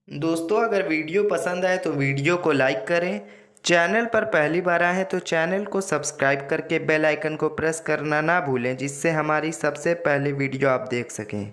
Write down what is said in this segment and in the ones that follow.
दोस्तों, अगर वीडियो पसंद आए तो वीडियो को लाइक करें। चैनल पर पहली बार आए हैं तो चैनल को सब्सक्राइब करके बेल आइकन को प्रेस करना ना भूलें, जिससे हमारी सबसे पहले वीडियो आप देख सकें।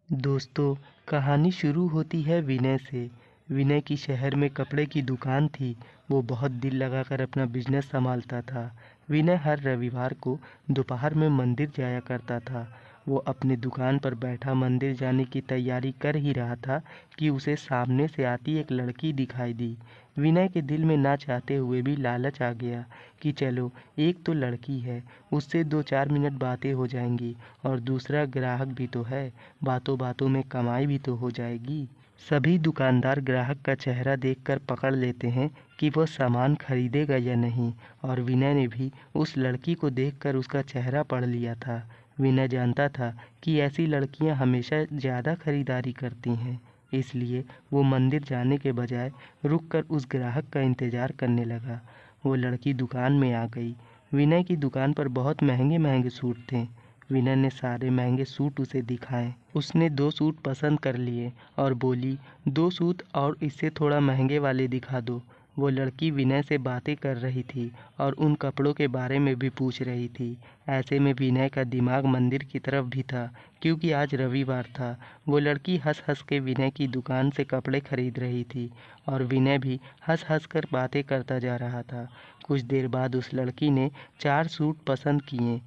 दोस्तों, कहानी शुरू होती है विनय से। विनय की शहर में कपड़े की दुकान थी। वो बहुत दिल लगाकर अपना बिजनेस संभालता था। विनय हर रविवार को दोपहर में मंदिर जाया करता था। वो अपनी दुकान पर बैठा मंदिर जाने की तैयारी कर ही रहा था कि उसे सामने से आती एक लड़की दिखाई दी। विनय के दिल में ना चाहते हुए भी लालच आ गया कि चलो, एक तो लड़की है, उससे 2-4 मिनट बातें हो जाएंगी और दूसरा ग्राहक भी तो है, बातों बातों में कमाई भी तो हो जाएगी। सभी दुकानदार ग्राहक का चेहरा देखकर पकड़ लेते हैं कि वह सामान खरीदेगा या नहीं, और विनय ने भी उस लड़की को देखकर उसका चेहरा पढ़ लिया था। विनय जानता था कि ऐसी लड़कियां हमेशा ज़्यादा खरीदारी करती हैं, इसलिए वो मंदिर जाने के बजाय रुककर उस ग्राहक का इंतज़ार करने लगा। वो लड़की दुकान में आ गई। विनय की दुकान पर बहुत महंगे महंगे सूट थे। विनय ने सारे महंगे सूट उसे दिखाए। उसने 2 सूट पसंद कर लिए और बोली, 2 सूट और इससे थोड़ा महंगे वाले दिखा दो। वो लड़की विनय से बातें कर रही थी और उन कपड़ों के बारे में भी पूछ रही थी। ऐसे में विनय का दिमाग मंदिर की तरफ भी था, क्योंकि आज रविवार था। वो लड़की हंस हंस के विनय की दुकान से कपड़े खरीद रही थी और विनय भी हंस हंस कर बातें करता जा रहा था। कुछ देर बाद उस लड़की ने 4 सूट पसंद किए।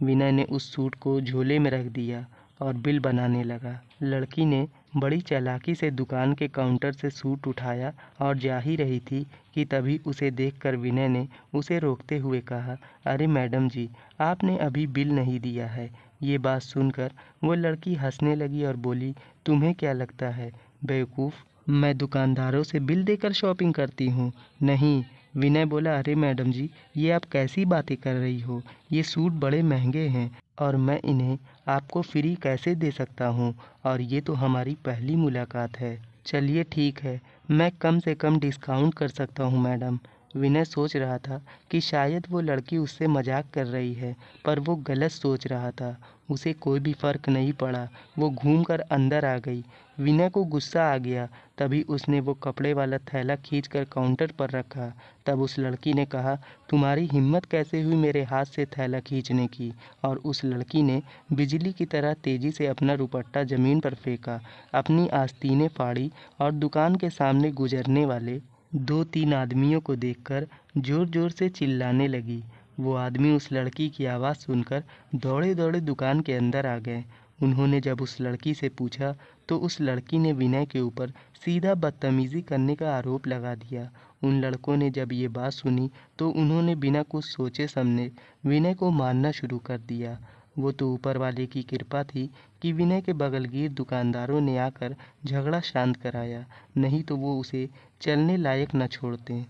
विनय ने उस सूट को झोले में रख दिया और बिल बनाने लगा। लड़की ने बड़ी चालाकी से दुकान के काउंटर से सूट उठाया और जा ही रही थी कि तभी उसे देखकर विनय ने उसे रोकते हुए कहा, अरे मैडम जी, आपने अभी बिल नहीं दिया है। ये बात सुनकर वो लड़की हंसने लगी और बोली, तुम्हें क्या लगता है बेवकूफ़, मैं दुकानदारों से बिल देकर शॉपिंग करती हूँ? नहीं। विनय बोला, अरे मैडम जी, ये आप कैसी बातें कर रही हो? ये सूट बड़े महंगे हैं और मैं इन्हें आपको फ्री कैसे दे सकता हूँ? और ये तो हमारी पहली मुलाकात है। चलिए ठीक है, मैं कम से कम डिस्काउंट कर सकता हूँ मैडम। विनय सोच रहा था कि शायद वो लड़की उससे मजाक कर रही है, पर वो गलत सोच रहा था। उसे कोई भी फर्क नहीं पड़ा। वो घूमकर अंदर आ गई। विनय को गुस्सा आ गया। तभी उसने वो कपड़े वाला थैला खींचकर काउंटर पर रखा। तब उस लड़की ने कहा, तुम्हारी हिम्मत कैसे हुई मेरे हाथ से थैला खींचने की? और उस लड़की ने बिजली की तरह तेजी से अपना दुपट्टा जमीन पर फेंका, अपनी आस्तीनें फाड़ी और दुकान के सामने गुजरने वाले 2-3 आदमियों को देखकर जोर जोर से चिल्लाने लगी। वो आदमी उस लड़की की आवाज़ सुनकर दौड़े दौड़े दुकान के अंदर आ गए। उन्होंने जब उस लड़की से पूछा तो उस लड़की ने विनय के ऊपर सीधा बदतमीज़ी करने का आरोप लगा दिया। उन लड़कों ने जब ये बात सुनी तो उन्होंने बिना कुछ सोचे समझे विनय को मारना शुरू कर दिया। वो तो ऊपर वाले की कृपा थी कि विनय के बगलगीर दुकानदारों ने आकर झगड़ा शांत कराया, नहीं तो वो उसे चलने लायक न छोड़ते।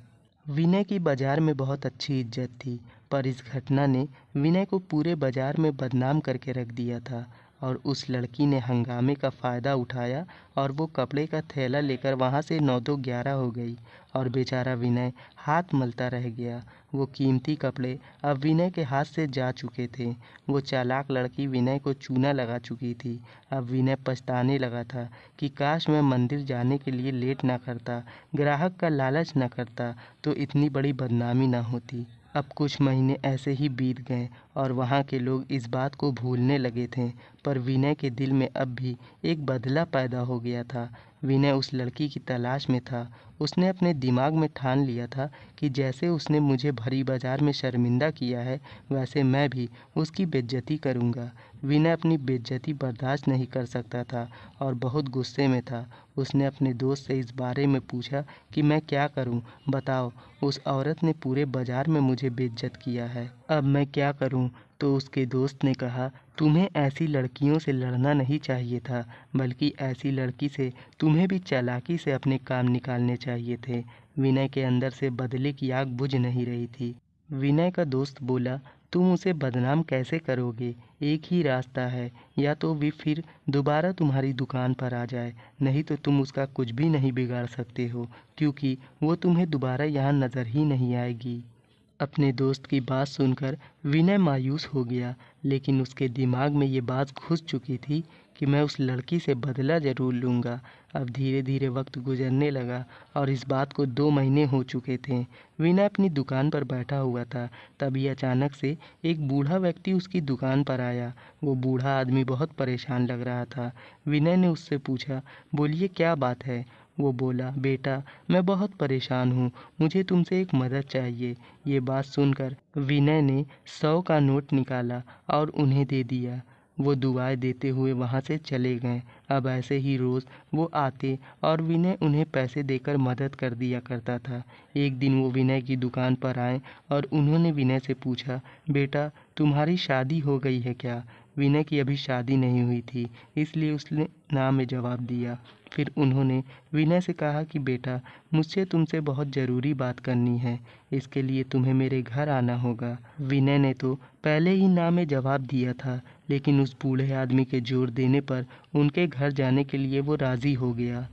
विनय की बाजार में बहुत अच्छी इज्जत थी, पर इस घटना ने विनय को पूरे बाजार में बदनाम करके रख दिया था। और उस लड़की ने हंगामे का फ़ायदा उठाया और वो कपड़े का थैला लेकर वहाँ से 9-2-11 हो गई और बेचारा विनय हाथ मलता रह गया। वो कीमती कपड़े अब विनय के हाथ से जा चुके थे। वो चालाक लड़की विनय को चूना लगा चुकी थी। अब विनय पछताने लगा था कि काश मैं मंदिर जाने के लिए लेट ना करता, ग्राहक का लालच न करता, तो इतनी बड़ी बदनामी न होती। अब कुछ महीने ऐसे ही बीत गए और वहाँ के लोग इस बात को भूलने लगे थे, पर विनय के दिल में अब भी एक बदला पैदा हो गया था। विनय उस लड़की की तलाश में था। उसने अपने दिमाग में ठान लिया था कि जैसे उसने मुझे भरी बाजार में शर्मिंदा किया है, वैसे मैं भी उसकी बेइज्जती करूँगा। विनय अपनी बेइज्जती बर्दाश्त नहीं कर सकता था और बहुत गुस्से में था। उसने अपने दोस्त से इस बारे में पूछा कि मैं क्या करूं, बताओ, उस औरत ने पूरे बाजार में मुझे बेइज्जत किया है, अब मैं क्या करूं? तो उसके दोस्त ने कहा, तुम्हें ऐसी लड़कियों से लड़ना नहीं चाहिए था, बल्कि ऐसी लड़की से तुम्हें भी चालाकी से अपने काम निकालने चाहिए थे। विनय के अंदर से बदले की आग बुझ नहीं रही थी। विनय का दोस्त बोला, तुम उसे बदनाम कैसे करोगे? एक ही रास्ता है, या तो वे फिर दोबारा तुम्हारी दुकान पर आ जाए, नहीं तो तुम उसका कुछ भी नहीं बिगाड़ सकते हो, क्योंकि वो तुम्हें दोबारा यहाँ नज़र ही नहीं आएगी। अपने दोस्त की बात सुनकर विनय मायूस हो गया, लेकिन उसके दिमाग में ये बात घुस चुकी थी कि मैं उस लड़की से बदला ज़रूर लूँगा। अब धीरे धीरे वक्त गुजरने लगा और इस बात को 2 महीने हो चुके थे। विनय अपनी दुकान पर बैठा हुआ था, तभी अचानक से एक बूढ़ा व्यक्ति उसकी दुकान पर आया। वो बूढ़ा आदमी बहुत परेशान लग रहा था। विनय ने उससे पूछा, बोलिए क्या बात है? वो बोला, बेटा मैं बहुत परेशान हूँ, मुझे तुमसे एक मदद चाहिए। ये बात सुनकर विनय ने 100 का नोट निकाला और उन्हें दे दिया। वो दुआएं देते हुए वहाँ से चले गए। अब ऐसे ही रोज़ वो आते और विनय उन्हें पैसे देकर मदद कर दिया करता था। एक दिन वो विनय की दुकान पर आए और उन्होंने विनय से पूछा, बेटा तुम्हारी शादी हो गई है क्या? विनय की अभी शादी नहीं हुई थी, इसलिए उसने ना में जवाब दिया। फिर उन्होंने विनय से कहा कि बेटा मुझसे तुमसे बहुत ज़रूरी बात करनी है, इसके लिए तुम्हें मेरे घर आना होगा। विनय ने तो पहले ही ना में जवाब दिया था, लेकिन उस बूढ़े आदमी के जोर देने पर उनके घर जाने के लिए वो राज़ी हो गया।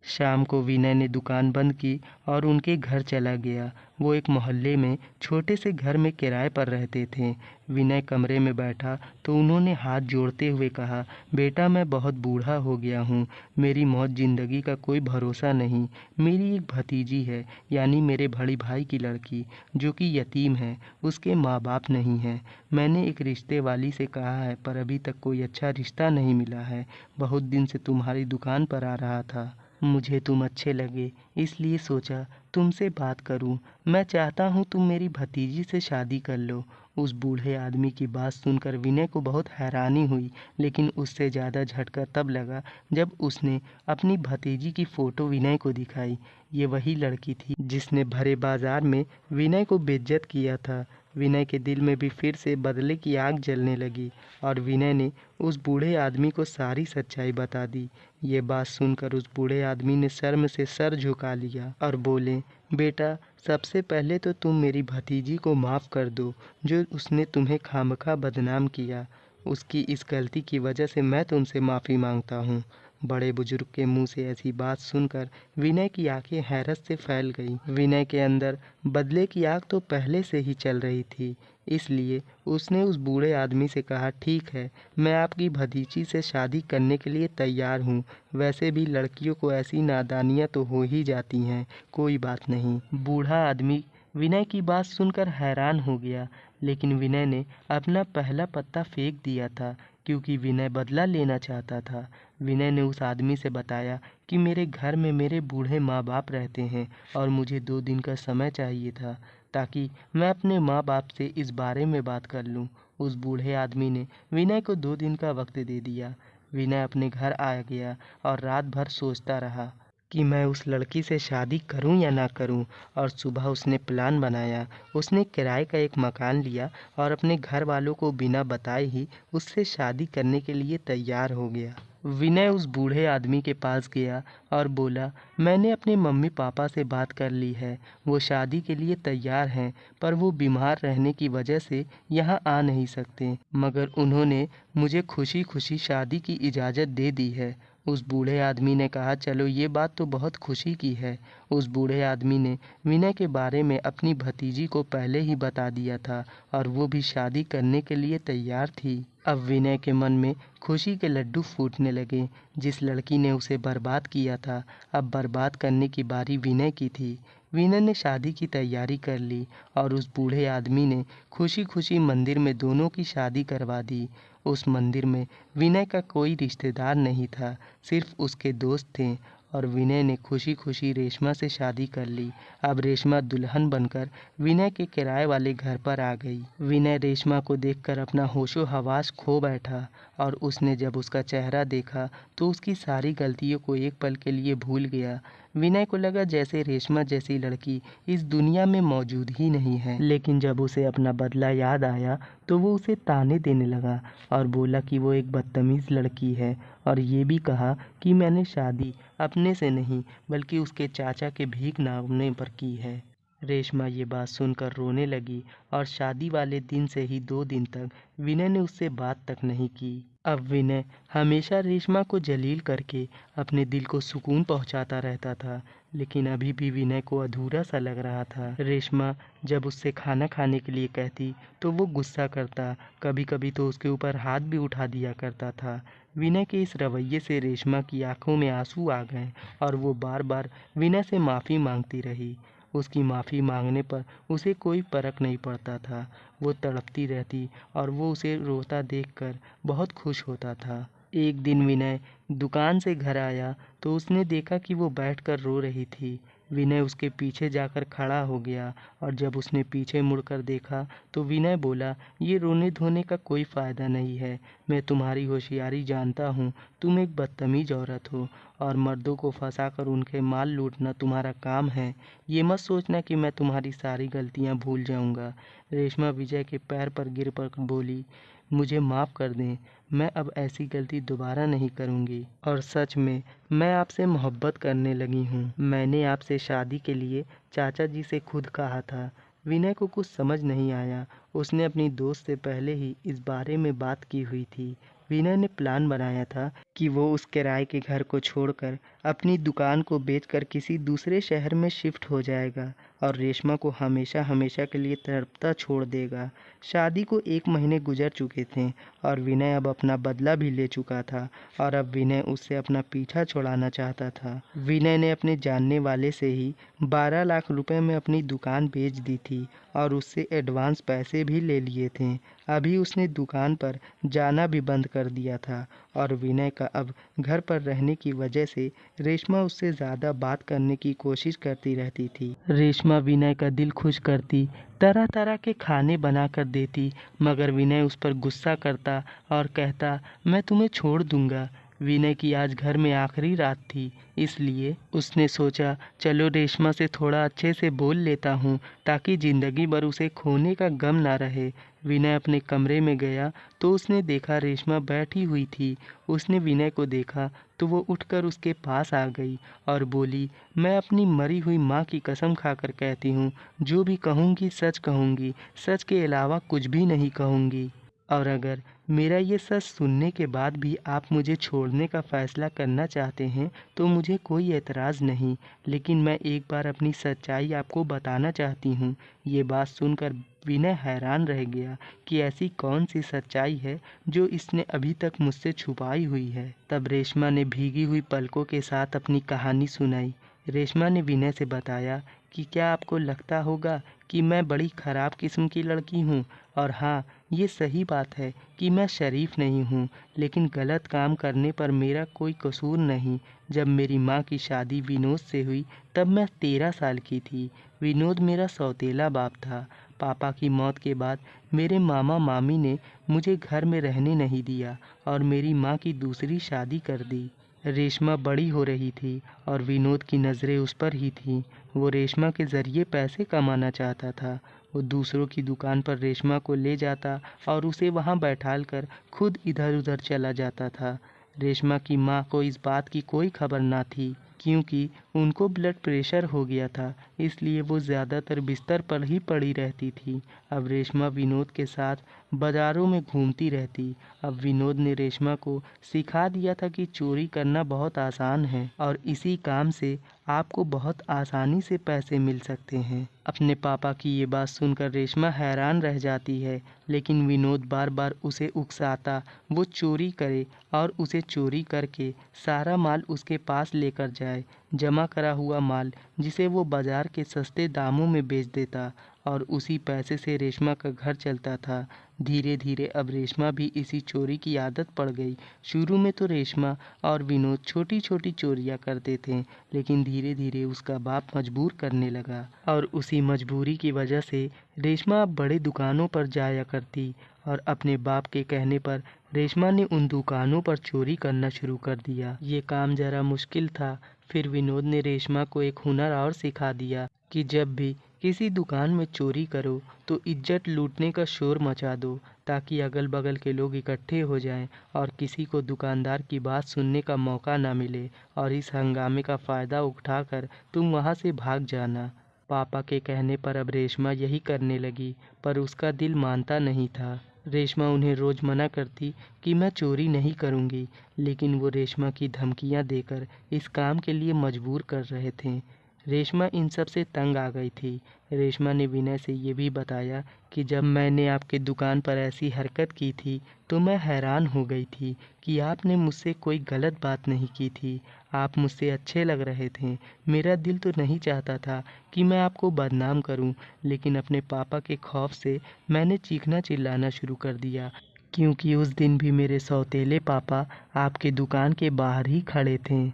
शाम को विनय ने दुकान बंद की और उनके घर चला गया। वो एक मोहल्ले में छोटे से घर में किराए पर रहते थे। विनय कमरे में बैठा तो उन्होंने हाथ जोड़ते हुए कहा, बेटा मैं बहुत बूढ़ा हो गया हूँ, मेरी मौत ज़िंदगी का कोई भरोसा नहीं। मेरी एक भतीजी है, यानी मेरे बड़े भाई की लड़की, जो कि यतीम है, उसके माँ बाप नहीं हैं। मैंने एक रिश्ते वाली से कहा है, पर अभी तक कोई अच्छा रिश्ता नहीं मिला है। बहुत दिन से तुम्हारी दुकान पर आ रहा था, मुझे तुम अच्छे लगे, इसलिए सोचा तुमसे बात करूं। मैं चाहता हूं तुम मेरी भतीजी से शादी कर लो। उस बूढ़े आदमी की बात सुनकर विनय को बहुत हैरानी हुई, लेकिन उससे ज़्यादा झटका तब लगा जब उसने अपनी भतीजी की फ़ोटो विनय को दिखाई। ये वही लड़की थी जिसने भरे बाजार में विनय को बेइज्जत किया था। विनय के दिल में भी फिर से बदले की आग जलने लगी और विनय ने उस बूढ़े आदमी को सारी सच्चाई बता दी। ये बात सुनकर उस बूढ़े आदमी ने शर्म से सर झुका लिया और बोले, बेटा सबसे पहले तो तुम मेरी भतीजी को माफ़ कर दो, जो उसने तुम्हें खामखा बदनाम किया। उसकी इस गलती की वजह से मैं तुमसे माफ़ी मांगता हूँ। बड़े बुजुर्ग के मुंह से ऐसी बात सुनकर विनय की आंखें हैरत से फैल गईं। विनय के अंदर बदले की आग तो पहले से ही चल रही थी, इसलिए उसने उस बूढ़े आदमी से कहा, ठीक है, मैं आपकी भतीजी से शादी करने के लिए तैयार हूँ। वैसे भी लड़कियों को ऐसी नादानियाँ तो हो ही जाती हैं, कोई बात नहीं। बूढ़ा आदमी विनय की बात सुनकर हैरान हो गया, लेकिन विनय ने अपना पहला पत्ता फेंक दिया था, क्योंकि विनय बदला लेना चाहता था। विनय ने उस आदमी से बताया कि मेरे घर में मेरे बूढ़े माँ बाप रहते हैं और मुझे 2 दिन का समय चाहिए था, ताकि मैं अपने माँ बाप से इस बारे में बात कर लूँ। उस बूढ़े आदमी ने विनय को 2 दिन का वक्त दे दिया। विनय अपने घर आ गया और रात भर सोचता रहा कि मैं उस लड़की से शादी करूं या ना करूं, और सुबह उसने प्लान बनाया। उसने किराए का एक मकान लिया और अपने घर वालों को बिना बताए ही उससे शादी करने के लिए तैयार हो गया। विनय उस बूढ़े आदमी के पास गया और बोला, मैंने अपने मम्मी पापा से बात कर ली है, वो शादी के लिए तैयार हैं, पर वो बीमार रहने की वजह से यहाँ आ नहीं सकते, मगर उन्होंने मुझे खुशी खुशी शादी की इजाज़त दे दी है। उस बूढ़े आदमी ने कहा, चलो ये बात तो बहुत खुशी की है। उस बूढ़े आदमी ने विनय के बारे में अपनी भतीजी को पहले ही बता दिया था और वो भी शादी करने के लिए तैयार थी। अब विनय के मन में खुशी के लड्डू फूटने लगे। जिस लड़की ने उसे बर्बाद किया था, अब बर्बाद करने की बारी विनय की थी। विनय ने शादी की तैयारी कर ली और उस बूढ़े आदमी ने खुशी खुशी मंदिर में दोनों की शादी करवा दी। उस मंदिर में विनय का कोई रिश्तेदार नहीं था, सिर्फ उसके दोस्त थे, और विनय ने खुशी खुशी रेशमा से शादी कर ली। अब रेशमा दुल्हन बनकर विनय के किराए वाले घर पर आ गई। विनय रेशमा को देखकर अपना होशो हवास खो बैठा और उसने जब उसका चेहरा देखा तो उसकी सारी गलतियों को एक पल के लिए भूल गया। विनय को लगा जैसे रेशमा जैसी लड़की इस दुनिया में मौजूद ही नहीं है। लेकिन जब उसे अपना बदला याद आया तो वो उसे ताने देने लगा और बोला कि वो एक बदतमीज़ लड़की है, और ये भी कहा कि मैंने शादी अपने से नहीं बल्कि उसके चाचा के भीख मांगने पर की है। रेशमा ये बात सुनकर रोने लगी और शादी वाले दिन से ही 2 दिन तक विनय ने उससे बात तक नहीं की। अब विनय हमेशा रेशमा को जलील करके अपने दिल को सुकून पहुंचाता रहता था, लेकिन अभी भी विनय को अधूरा सा लग रहा था। रेशमा जब उससे खाना खाने के लिए कहती तो वो गुस्सा करता, कभी कभी तो उसके ऊपर हाथ भी उठा दिया करता था। विनय के इस रवैये से रेशमा की आंखों में आंसू आ गए और वो बार बार विनय से माफ़ी मांगती रही। उसकी माफ़ी मांगने पर उसे कोई फर्क नहीं पड़ता था। वो तड़पती रहती और वो उसे रोता देखकर बहुत खुश होता था। एक दिन विनय दुकान से घर आया तो उसने देखा कि वो बैठकर रो रही थी। विनय उसके पीछे जाकर खड़ा हो गया और जब उसने पीछे मुड़कर देखा तो विनय बोला, ये रोने धोने का कोई फ़ायदा नहीं है। मैं तुम्हारी होशियारी जानता हूँ। तुम एक बदतमीज औरत हो और मर्दों को फंसाकर उनके माल लूटना तुम्हारा काम है। ये मत सोचना कि मैं तुम्हारी सारी गलतियाँ भूल जाऊँगा। रेशमा विजय के पैर पर गिर कर बोली, मुझे माफ़ कर दें, मैं अब ऐसी गलती दोबारा नहीं करूँगी और सच में मैं आपसे मोहब्बत करने लगी हूँ। मैंने आपसे शादी के लिए चाचा जी से खुद कहा था। विनय को कुछ समझ नहीं आया। उसने अपनी दोस्त से पहले ही इस बारे में बात की हुई थी। विनय ने प्लान बनाया था कि वो उस किराए के घर को छोड़कर अपनी दुकान को बेचकर किसी दूसरे शहर में शिफ्ट हो जाएगा और रेशमा को हमेशा हमेशा के लिए तड़पता छोड़ देगा। शादी को 1 महीने गुजर चुके थे और विनय अब अपना बदला भी ले चुका था और अब विनय उससे अपना पीछा छुड़ाना चाहता था। विनय ने अपने जानने वाले से ही 12 लाख रुपए में अपनी दुकान बेच दी थी और उससे एडवांस पैसे भी ले लिए थे। अभी उसने दुकान पर जाना भी बंद कर दिया था और विनय का अब घर पर रहने की वजह से रेशमा उससे ज़्यादा बात करने की कोशिश करती रहती थी। रेशमा विनय का दिल खुश करती, तरह तरह के खाने बना कर देती, मगर विनय उस पर गुस्सा करता और कहता, मैं तुम्हें छोड़ दूंगा। विनय की आज घर में आखिरी रात थी, इसलिए उसने सोचा चलो रेशमा से थोड़ा अच्छे से बोल लेता हूँ ताकि ज़िंदगी भर उसे खोने का गम ना रहे। विनय अपने कमरे में गया तो उसने देखा रेशमा बैठी हुई थी। उसने विनय को देखा तो वो उठकर उसके पास आ गई और बोली, मैं अपनी मरी हुई माँ की कसम खाकर कहती हूँ, जो भी कहूँगी सच कहूँगी, सच के अलावा कुछ भी नहीं कहूँगी। और अगर मेरा ये सच सुनने के बाद भी आप मुझे छोड़ने का फ़ैसला करना चाहते हैं तो मुझे कोई एतराज़ नहीं, लेकिन मैं एक बार अपनी सच्चाई आपको बताना चाहती हूँ। ये बात सुनकर विनय हैरान रह गया कि ऐसी कौन सी सच्चाई है जो इसने अभी तक मुझसे छुपाई हुई है। तब रेशमा ने भीगी हुई पलकों के साथ अपनी कहानी सुनाई। रेशमा ने विनय से बताया कि क्या आपको लगता होगा कि मैं बड़ी ख़राब किस्म की लड़की हूँ, और हाँ, ये सही बात है कि मैं शरीफ नहीं हूँ, लेकिन गलत काम करने पर मेरा कोई कसूर नहीं। जब मेरी माँ की शादी विनोद से हुई तब मैं 13 साल की थी। विनोद मेरा सौतेला बाप था। पापा की मौत के बाद मेरे मामा मामी ने मुझे घर में रहने नहीं दिया और मेरी माँ की दूसरी शादी कर दी। रेशमा बड़ी हो रही थी और विनोद की नज़रें उस पर ही थीं। वो रेशमा के ज़रिए पैसे कमाना चाहता था। वो दूसरों की दुकान पर रेशमा को ले जाता और उसे वहाँ बैठालकर खुद इधर उधर चला जाता था। रेशमा की माँ को इस बात की कोई खबर ना थी, क्योंकि उनको ब्लड प्रेशर हो गया था, इसलिए वो ज़्यादातर बिस्तर पर ही पड़ी रहती थी। अब रेशमा विनोद के साथ बाज़ारों में घूमती रहती। अब विनोद ने रेशमा को सिखा दिया था कि चोरी करना बहुत आसान है और इसी काम से आपको बहुत आसानी से पैसे मिल सकते हैं। अपने पापा की ये बात सुनकर रेशमा हैरान रह जाती है, लेकिन विनोद बार बार उसे उकसाता वो चोरी करे और उसे चोरी करके सारा माल उसके पास लेकर जाए, जमा करा हुआ माल जिसे वो बाज़ार के सस्ते दामों में बेच देता और उसी पैसे से रेशमा का घर चलता था। धीरे धीरे अब रेशमा भी इसी चोरी की आदत पड़ गई। शुरू में तो रेशमा और विनोद छोटी छोटी चोरियां करते थे, लेकिन धीरे धीरे उसका बाप मजबूर करने लगा और उसी मजबूरी की वजह से रेशमा अब बड़े दुकानों पर जाया करती और अपने बाप के कहने पर रेशमा ने उन दुकानों पर चोरी करना शुरू कर दिया। ये काम ज़रा मुश्किल था। फिर विनोद ने रेशमा को एक हुनर और सिखा दिया कि जब भी किसी दुकान में चोरी करो तो इज्जत लूटने का शोर मचा दो, ताकि अगल बगल के लोग इकट्ठे हो जाएं और किसी को दुकानदार की बात सुनने का मौका ना मिले और इस हंगामे का फ़ायदा उठाकर तुम वहां से भाग जाना। पापा के कहने पर अब रेशमा यही करने लगी, पर उसका दिल मानता नहीं था। रेशमा उन्हें रोज़ मना करती कि मैं चोरी नहीं करूँगी, लेकिन वो रेशमा की धमकियाँ देकर इस काम के लिए मजबूर कर रहे थे। रेशमा इन सब से तंग आ गई थी। रेशमा ने विनय से ये भी बताया कि जब मैंने आपके दुकान पर ऐसी हरकत की थी तो मैं हैरान हो गई थी कि आपने मुझसे कोई गलत बात नहीं की थी। आप मुझसे अच्छे लग रहे थे। मेरा दिल तो नहीं चाहता था कि मैं आपको बदनाम करूं, लेकिन अपने पापा के खौफ से मैंने चीखना चिल्लाना शुरू कर दिया, क्योंकि उस दिन भी मेरे सौतेले पापा आपके दुकान के बाहर ही खड़े थे।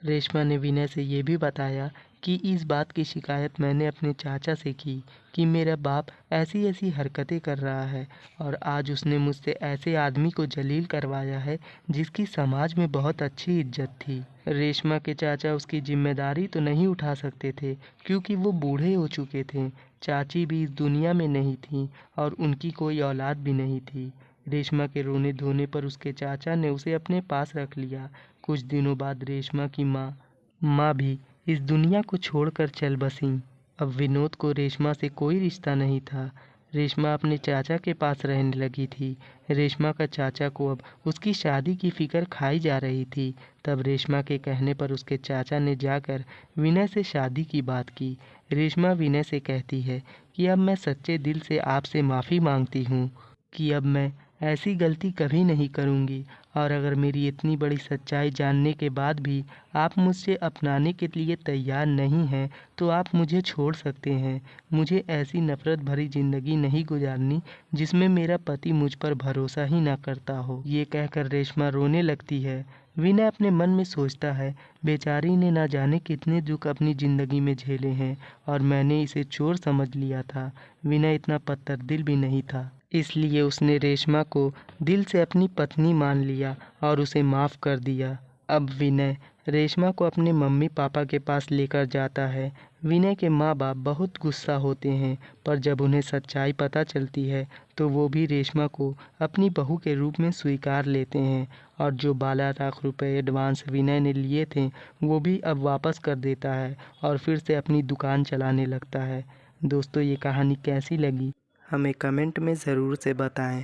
रेशमा ने विनय से ये भी बताया कि इस बात की शिकायत मैंने अपने चाचा से की कि मेरा बाप ऐसी ऐसी हरकतें कर रहा है, और आज उसने मुझसे ऐसे आदमी को जलील करवाया है जिसकी समाज में बहुत अच्छी इज्जत थी। रेशमा के चाचा उसकी जिम्मेदारी तो नहीं उठा सकते थे, क्योंकि वो बूढ़े हो चुके थे। चाची भी इस दुनिया में नहीं थी और उनकी कोई औलाद भी नहीं थी। रेशमा के रोने धोने पर उसके चाचा ने उसे अपने पास रख लिया। कुछ दिनों बाद रेशमा की माँ भी इस दुनिया को छोड़कर चल बसीं। अब विनोद को रेशमा से कोई रिश्ता नहीं था। रेशमा अपने चाचा के पास रहने लगी थी। रेशमा का चाचा को अब उसकी शादी की फिक्र खाई जा रही थी। तब रेशमा के कहने पर उसके चाचा ने जाकर विनय से शादी की बात की। रेशमा विनय से कहती है कि अब मैं सच्चे दिल से आपसे माफ़ी मांगती हूँ कि अब मैं ऐसी गलती कभी नहीं करूँगी, और अगर मेरी इतनी बड़ी सच्चाई जानने के बाद भी आप मुझसे अपनाने के लिए तैयार नहीं हैं तो आप मुझे छोड़ सकते हैं। मुझे ऐसी नफ़रत भरी ज़िंदगी नहीं गुजारनी जिसमें मेरा पति मुझ पर भरोसा ही ना करता हो। ये कहकर रेशमा रोने लगती है। विनय अपने मन में सोचता है, बेचारी ने ना जाने कितने दुख अपनी ज़िंदगी में झेले हैं और मैंने इसे चोर समझ लिया था। विनय इतना पत्थर दिल भी नहीं था, इसलिए उसने रेशमा को दिल से अपनी पत्नी मान लिया और उसे माफ़ कर दिया। अब विनय रेशमा को अपने मम्मी पापा के पास लेकर जाता है। विनय के माँ बाप बहुत गुस्सा होते हैं, पर जब उन्हें सच्चाई पता चलती है तो वो भी रेशमा को अपनी बहू के रूप में स्वीकार लेते हैं, और जो 12 लाख रुपए एडवांस विनय ने लिए थे वो भी अब वापस कर देता है और फिर से अपनी दुकान चलाने लगता है। दोस्तों, ये कहानी कैसी लगी हमें कमेंट में ज़रूर से बताएं।